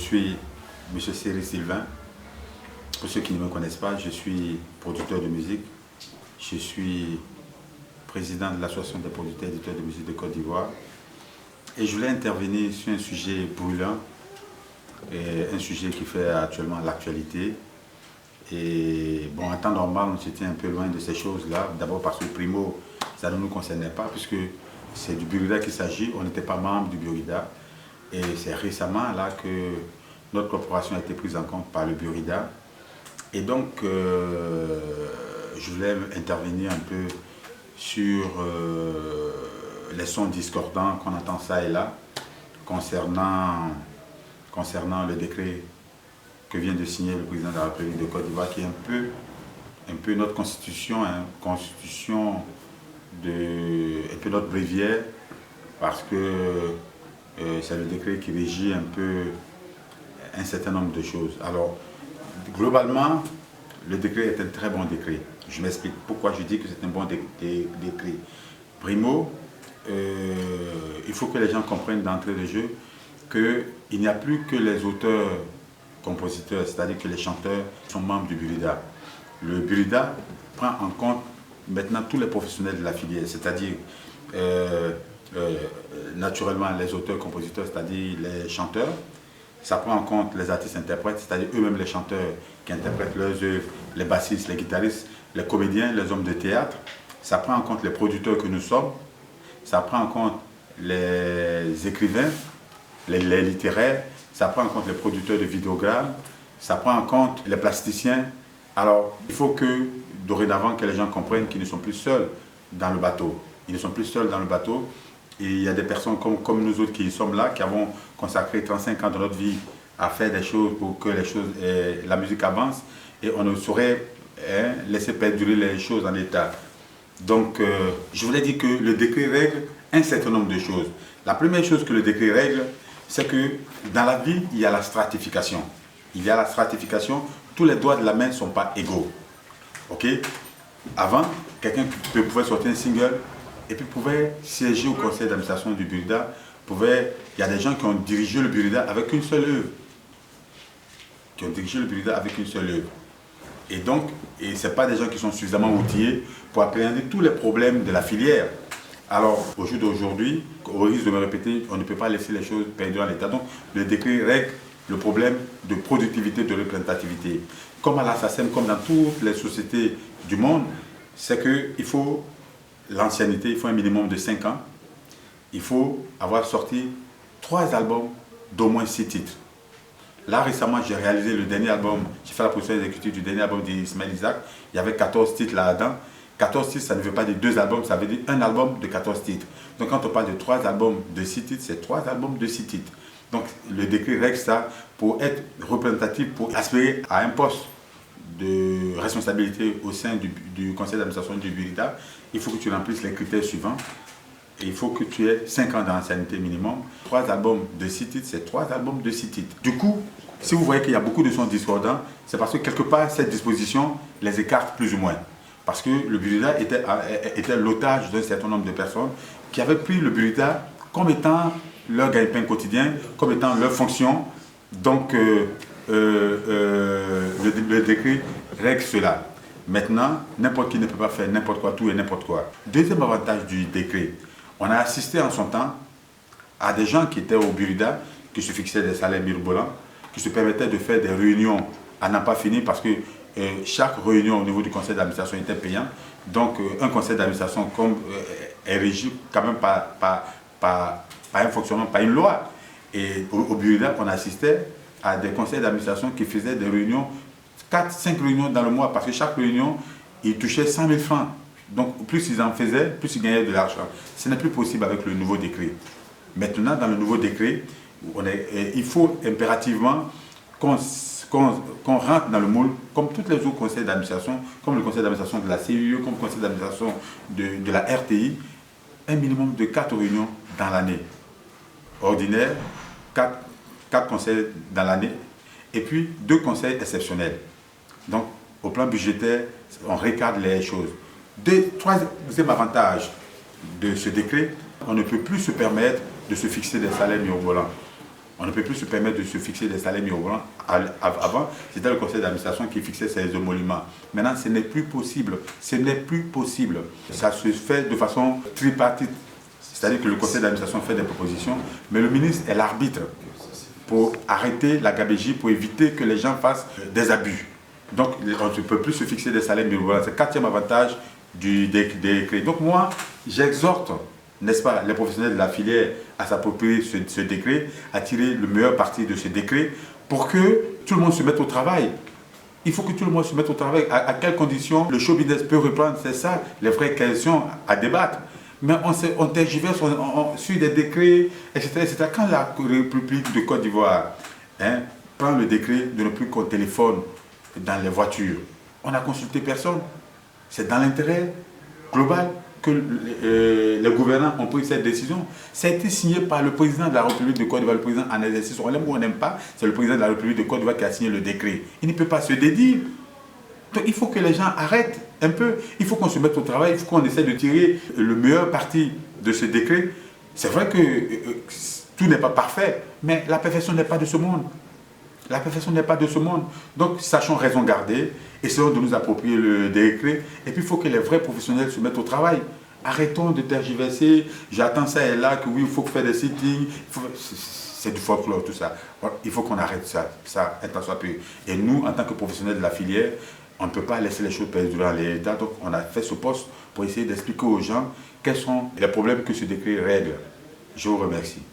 suis M. Cyril Sylvain. Pour ceux qui ne me connaissent pas, je suis producteur de musique. Je suis président de l'Association des producteurs et éditeurs de musique de Côte d'Ivoire. Et je voulais intervenir sur un sujet brûlant, et un sujet qui fait actuellement l'actualité. Et bon, en temps normal, on s'était un peu loin de ces choses-là. D'abord parce que Primo, ça ne nous concernait pas, puisque c'est du Burida qu'il s'agit. On n'était pas membre du Burida. Et c'est récemment là que notre corporation a été prise en compte par le Burida. Et donc, je voulais intervenir un peu sur les sons discordants qu'on entend ça et là, concernant le décret que vient de signer le président de la République de Côte d'Ivoire, qui est un peu notre constitution, hein, un peu notre bréviaire, parce que c'est le décret qui régit un peu un certain nombre de choses. Alors, globalement, le décret est un très bon décret. Je m'explique pourquoi je dis que c'est un bon décret. Primo, il faut que les gens comprennent d'entrée de jeu qu'il n'y a plus que les auteurs, compositeurs, c'est-à-dire que les chanteurs sont membres du Burida. Le Burida prend en compte maintenant tous les professionnels de la filière, c'est-à-dire naturellement les auteurs, compositeurs, c'est-à-dire les chanteurs. Ça prend en compte les artistes-interprètes, c'est-à-dire eux-mêmes les chanteurs qui interprètent leurs œuvres, les bassistes, les guitaristes, les comédiens, les hommes de théâtre. Ça prend en compte les producteurs que nous sommes. Ça prend en compte les écrivains, les littéraires. Ça prend en compte les producteurs de vidéogrammes. Ça prend en compte les plasticiens. Alors, il faut que, dorénavant, que les gens comprennent qu'ils ne sont plus seuls dans le bateau. Ils ne sont plus seuls dans le bateau. Et il y a des personnes comme nous autres qui sommes là, qui avons consacré 35 ans de notre vie à faire des choses pour que la musique avance. Et on ne saurait laisser perdurer les choses en état. Donc, je voulais dire que le décret règle un certain nombre de choses. La première chose que le décret règle, c'est que dans la vie, il y a la stratification. Il y a la stratification, tous les doigts de la main ne sont pas égaux. Ok? Avant, quelqu'un pouvait sortir un single et puis pouvait siéger au conseil d'administration du Burida. Il y a des gens qui ont dirigé le Burida avec une seule œuvre. Et donc, ce n'est pas des gens qui sont suffisamment outillés pour appréhender tous les problèmes de la filière. Alors, au jour d'aujourd'hui, au risque de me répéter, on ne peut pas laisser les choses perdurer en l'état. Donc, le décret règle le problème de productivité, de représentativité. Comme à la SACEM, comme dans toutes les sociétés du monde, c'est qu'il faut l'ancienneté, il faut un minimum de 5 ans. Il faut avoir sorti 3 albums d'au moins 6 titres. Là, récemment, j'ai réalisé le dernier album, j'ai fait la production exécutive du dernier album d'Ismaël Isaac. Il y avait 14 titres là-dedans. 14 titres, ça ne veut pas dire 2 albums, ça veut dire un album de 14 titres. Donc quand on parle de 3 albums de 6 titres, c'est 3 albums de 6 titres. Donc le décret règle ça pour être représentatif, pour aspirer à un poste de responsabilité au sein du conseil d'administration du Burida. Il faut que tu remplisses les critères suivants. Et il faut que tu aies 5 ans d'ancienneté minimum. 3 albums de 6 titres, c'est 3 albums de 6 titres. Du coup, si vous voyez qu'il y a beaucoup de sons discordants, c'est parce que quelque part, cette disposition les écarte plus ou moins. Parce que le Burida était l'otage d'un certain nombre de personnes qui avaient pris le Burida comme étant leur gagne-pain quotidien, comme étant leur fonction. Donc, le décret règle cela. Maintenant, n'importe qui ne peut pas faire n'importe quoi, tout et n'importe quoi. Deuxième avantage du décret, on a assisté en son temps à des gens qui étaient au Burida, qui se fixaient des salaires mirobolants, qui se permettaient de faire des réunions à n'en pas finir parce que chaque réunion au niveau du conseil d'administration était payant. Donc, un conseil d'administration est régi quand même par un fonctionnement, par une loi. Et au Burida, on assistait à des conseils d'administration qui faisaient des réunions, 4-5 réunions dans le mois, parce que chaque réunion, ils touchaient 100 000 francs. Donc, plus ils en faisaient, plus ils gagnaient de l'argent. Ce n'est plus possible avec le nouveau décret. Maintenant, dans le nouveau décret, il faut impérativement qu'on rentre dans le moule, comme tous les autres conseils d'administration, comme le conseil d'administration de la CIE, comme le conseil d'administration de la RTI, un minimum de 4 réunions dans l'année. Ordinaire, 4 conseils dans l'année, et puis 2 conseils exceptionnels. Donc, au plan budgétaire, on recadre les choses. Troisième avantage de ce décret, on ne peut plus se permettre de se fixer des salaires mirobolants. On ne peut plus se permettre de se fixer des salaires mirobolants. Avant, c'était le conseil d'administration qui fixait ces émoluments. Maintenant, ce n'est plus possible. Ce n'est plus possible. Ça se fait de façon tripartite. C'est-à-dire que le conseil d'administration fait des propositions, mais le ministre est l'arbitre pour arrêter la gabegie, pour éviter que les gens fassent des abus. Donc, on ne peut plus se fixer des salaires mirobolants. C'est le quatrième avantage du décret. Donc moi, j'exhorte, n'est-ce pas, les professionnels de la filière à s'approprier ce décret, à tirer le meilleur parti de ce décret pour que tout le monde se mette au travail. Il faut que tout le monde se mette au travail. À quelles conditions le show business peut reprendre? C'est ça, les vraies questions à débattre. Mais on tergiverse on suit des décrets, etc. Quand la République de Côte d'Ivoire prend le décret de ne plus qu'on téléphone dans les voitures, on n'a consulté personne. C'est dans l'intérêt global que les gouvernants ont pris cette décision. Ça a été signé par le président de la République de Côte d'Ivoire, le président en exercice. On l'aime ou on n'aime pas, c'est le président de la République de Côte d'Ivoire qui a signé le décret. Il ne peut pas se dédire. Donc il faut que les gens arrêtent un peu. Il faut qu'on se mette au travail, il faut qu'on essaie de tirer le meilleur parti de ce décret. C'est vrai que tout n'est pas parfait, mais la perfection n'est pas de ce monde. La perfection n'est pas de ce monde. Donc, sachons raison garder, essayons de nous approprier le décret. Et puis, il faut que les vrais professionnels se mettent au travail. Arrêtons de tergiverser. J'attends ça et là, que oui, il faut faire des sittings. C'est du folklore, tout ça. Il faut qu'on arrête ça. Ça, un temps soit peu. Et nous, en tant que professionnels de la filière, on ne peut pas laisser les choses perdurer dans l'État. Donc, on a fait ce poste pour essayer d'expliquer aux gens quels sont les problèmes que ce décret règle. Je vous remercie.